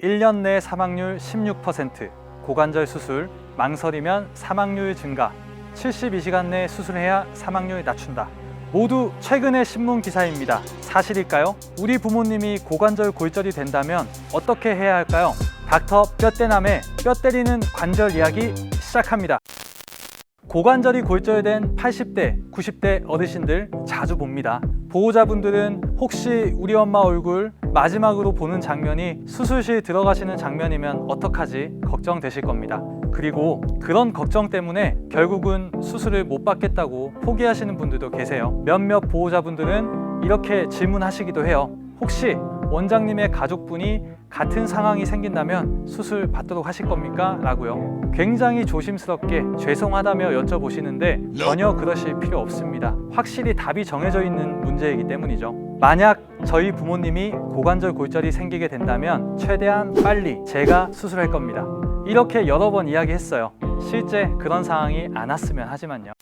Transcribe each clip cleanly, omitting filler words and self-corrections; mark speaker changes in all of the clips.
Speaker 1: 1년 내 사망률 16%, 고관절 수술, 망설이면 사망률 증가, 72시간 내 수술해야 사망률 낮춘다. 모두 최근의 신문 기사입니다. 사실일까요? 우리 부모님이 고관절 골절이 된다면 어떻게 해야 할까요? 닥터 뼈대남의 뼈 때리는 관절 이야기 시작합니다. 고관절이 골절된 80대, 90대 어르신들 자주 봅니다. 보호자분들은 혹시 우리 엄마 얼굴 마지막으로 보는 장면이 수술실 들어가시는 장면이면 어떡하지 걱정되실 겁니다. 그리고 그런 걱정 때문에 결국은 수술을 못 받겠다고 포기하시는 분들도 계세요. 몇몇 보호자분들은 이렇게 질문하시기도 해요. 혹시 원장님의 가족분이 같은 상황이 생긴다면 수술 받도록 하실 겁니까? 라고요. 굉장히 조심스럽게 죄송하다며 여쭤보시는데 전혀 그러실 필요 없습니다. 확실히 답이 정해져 있는 문제이기 때문이죠. 만약 저희 부모님이 고관절 골절이 생기게 된다면 최대한 빨리 제가 수술할 겁니다. 이렇게 여러 번 이야기했어요. 실제 그런 상황이 안 왔으면 하지만요.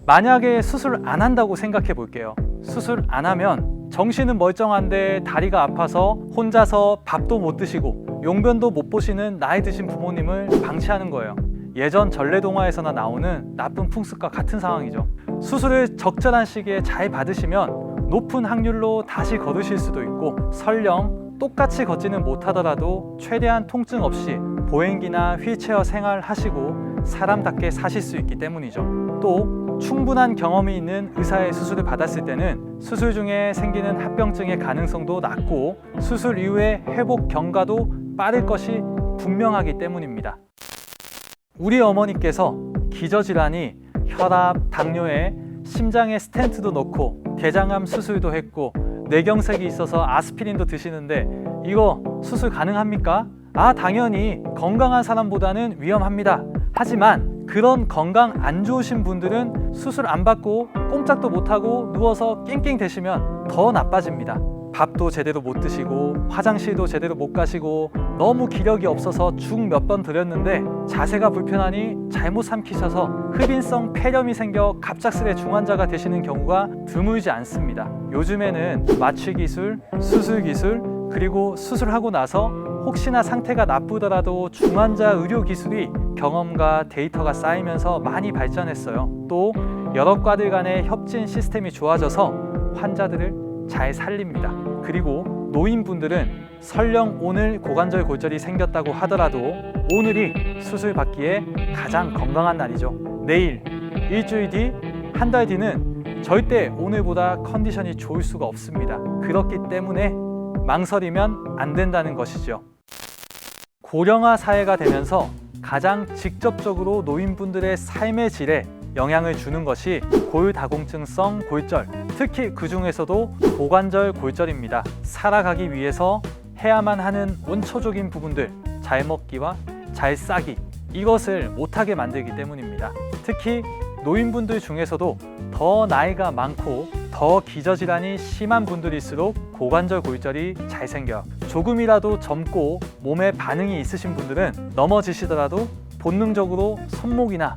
Speaker 1: 만약에 수술 안 한다고 생각해 볼게요. 수술 안 하면 정신은 멀쩡한데 다리가 아파서 혼자서 밥도 못 드시고 용변도 못 보시는 나이 드신 부모님을 방치하는 거예요. 예전 전래동화에서나 나오는 나쁜 풍습과 같은 상황이죠. 수술을 적절한 시기에 잘 받으시면 높은 확률로 다시 걸으실 수도 있고, 설령 똑같이 걷지는 못하더라도 최대한 통증 없이 보행기나 휠체어 생활하시고 사람답게 사실 수 있기 때문이죠. 또 충분한 경험이 있는 의사의 수술을 받았을 때는 수술 중에 생기는 합병증의 가능성도 낮고 수술 이후의 회복 경과도 빠를 것이 분명하기 때문입니다. 우리 어머니께서 기저질환이 혈압, 당뇨에 심장에 스텐트도 넣고 대장암 수술도 했고 뇌경색이 있어서 아스피린도 드시는데 이거 수술 가능합니까? 당연히 건강한 사람보다는 위험합니다. 하지만 그런 건강 안 좋으신 분들은 수술 안 받고 꼼짝도 못하고 누워서 낑낑 대시면 더 나빠집니다. 밥도 제대로 못 드시고 화장실도 제대로 못 가시고 너무 기력이 없어서 죽 몇 번 들였는데 자세가 불편하니 잘못 삼키셔서 흡인성 폐렴이 생겨 갑작스레 중환자가 되시는 경우가 드물지 않습니다. 요즘에는 마취 기술, 수술 기술, 그리고 수술하고 나서 혹시나 상태가 나쁘더라도 중환자 의료 기술이 경험과 데이터가 쌓이면서 많이 발전했어요. 또 여러 과들 간의 협진 시스템이 좋아져서 환자들을 잘 살립니다. 그리고 노인분들은 설령 오늘 고관절 골절이 생겼다고 하더라도 오늘이 수술 받기에 가장 건강한 날이죠. 내일, 일주일 뒤, 한 달 뒤는 절대 오늘보다 컨디션이 좋을 수가 없습니다. 그렇기 때문에 망설이면 안 된다는 것이죠. 고령화 사회가 되면서 가장 직접적으로 노인분들의 삶의 질에 영향을 주는 것이 골다공증성 골절, 특히 그 중에서도 고관절 골절입니다. 살아가기 위해서 해야만 하는 원초적인 부분들, 잘 먹기와 잘 싸기, 이것을 못하게 만들기 때문입니다. 특히 노인분들 중에서도 더 나이가 많고 더 기저질환이 심한 분들일수록 고관절 골절이 잘 생겨요. 조금이라도 젊고 몸에 반응이 있으신 분들은 넘어지시더라도 본능적으로 손목이나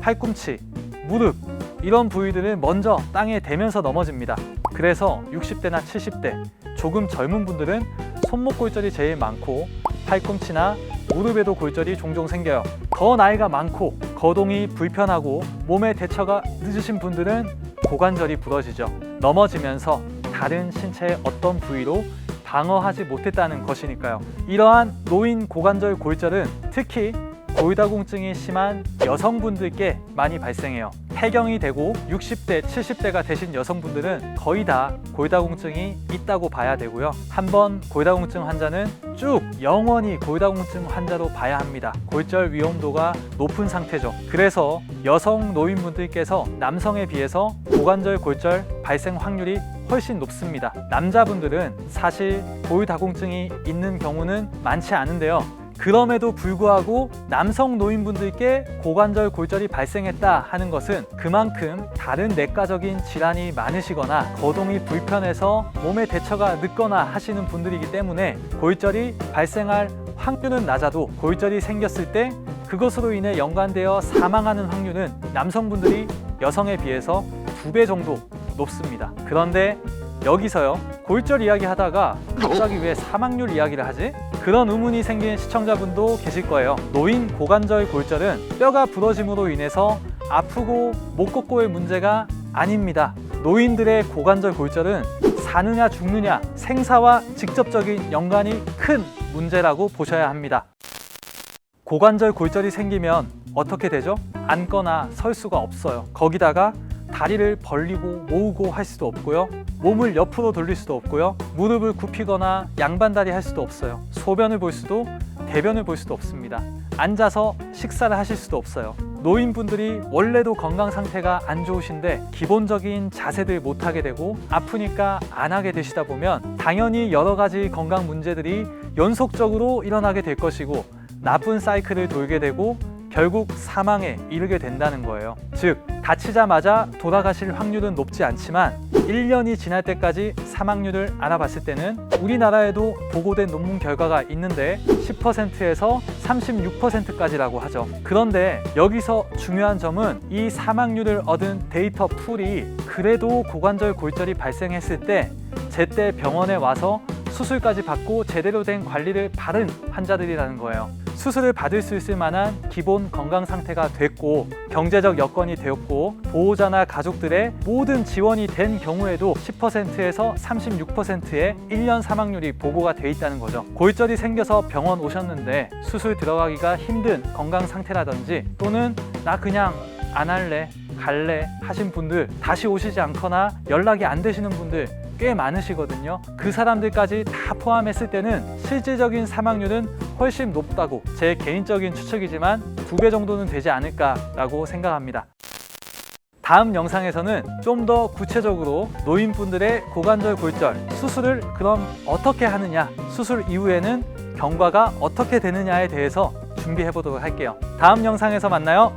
Speaker 1: 팔꿈치, 무릎 이런 부위들을 먼저 땅에 대면서 넘어집니다. 그래서 60대나 70대 조금 젊은 분들은 손목 골절이 제일 많고 팔꿈치나 무릎에도 골절이 종종 생겨요. 더 나이가 많고 거동이 불편하고 몸의 대처가 늦으신 분들은 고관절이 부러지죠. 넘어지면서 다른 신체의 어떤 부위로 방어하지 못했다는 것이니까요. 이러한 노인 고관절 골절은 특히 골다공증이 심한 여성분들께 많이 발생해요. 폐경이 되고 60대, 70대가 되신 여성분들은 거의 다 골다공증이 있다고 봐야 되고요. 한번 골다공증 환자는 쭉 영원히 골다공증 환자로 봐야 합니다. 골절 위험도가 높은 상태죠. 그래서 여성 노인분들께서 남성에 비해서 고관절 골절 발생 확률이 훨씬 높습니다. 남자분들은 사실 골다공증이 있는 경우는 많지 않은데요. 그럼에도 불구하고 남성 노인분들께 고관절 골절이 발생했다 하는 것은 그만큼 다른 내과적인 질환이 많으시거나 거동이 불편해서 몸의 대처가 늦거나 하시는 분들이기 때문에 골절이 발생할 확률은 낮아도 골절이 생겼을 때 그것으로 인해 연관되어 사망하는 확률은 남성분들이 여성에 비해서 2배 정도 높습니다. 그런데 여기서요, 골절 이야기 하다가 갑자기 왜 사망률 이야기를 하지? 그런 의문이 생긴 시청자분도 계실 거예요. 노인 고관절 골절은 뼈가 부러짐으로 인해서 아프고 못 걷고의 문제가 아닙니다. 노인들의 고관절 골절은 사느냐 죽느냐 생사와 직접적인 연관이 큰 문제라고 보셔야 합니다. 고관절 골절이 생기면 어떻게 되죠? 앉거나 설 수가 없어요. 거기다가 다리를 벌리고 모으고 할 수도 없고요. 몸을 옆으로 돌릴 수도 없고요. 무릎을 굽히거나 양반다리 할 수도 없어요. 소변을 볼 수도 대변을 볼 수도 없습니다. 앉아서 식사를 하실 수도 없어요. 노인분들이 원래도 건강 상태가 안 좋으신데 기본적인 자세들 못 하게 되고 아프니까 안 하게 되시다 보면 당연히 여러 가지 건강 문제들이 연속적으로 일어나게 될 것이고 나쁜 사이클을 돌게 되고 결국 사망에 이르게 된다는 거예요. 즉, 다치자마자 돌아가실 확률은 높지 않지만 1년이 지날 때까지 사망률을 알아봤을 때는 우리나라에도 보고된 논문 결과가 있는데 10%에서 36%까지라고 하죠. 그런데 여기서 중요한 점은 이 사망률을 얻은 데이터 풀이 그래도 고관절 골절이 발생했을 때 제때 병원에 와서 수술까지 받고 제대로 된 관리를 받은 환자들이라는 거예요. 수술을 받을 수 있을 만한 기본 건강 상태가 됐고 경제적 여건이 되었고 보호자나 가족들의 모든 지원이 된 경우에도 10%에서 36%의 1년 사망률이 보고가 돼 있다는 거죠. 골절이 생겨서 병원 오셨는데 수술 들어가기가 힘든 건강 상태라든지 또는 나 그냥 안 할래, 갈래 하신 분들 다시 오시지 않거나 연락이 안 되시는 분들 꽤 많으시거든요. 그 사람들까지 다 포함했을 때는 실질적인 사망률은 훨씬 높다고 제 개인적인 추측이지만 2배 정도는 되지 않을까라고 생각합니다. 다음 영상에서는 좀 더 구체적으로 노인분들의 고관절 골절 수술을 그럼 어떻게 하느냐, 수술 이후에는 경과가 어떻게 되느냐에 대해서 준비해 보도록 할게요. 다음 영상에서 만나요.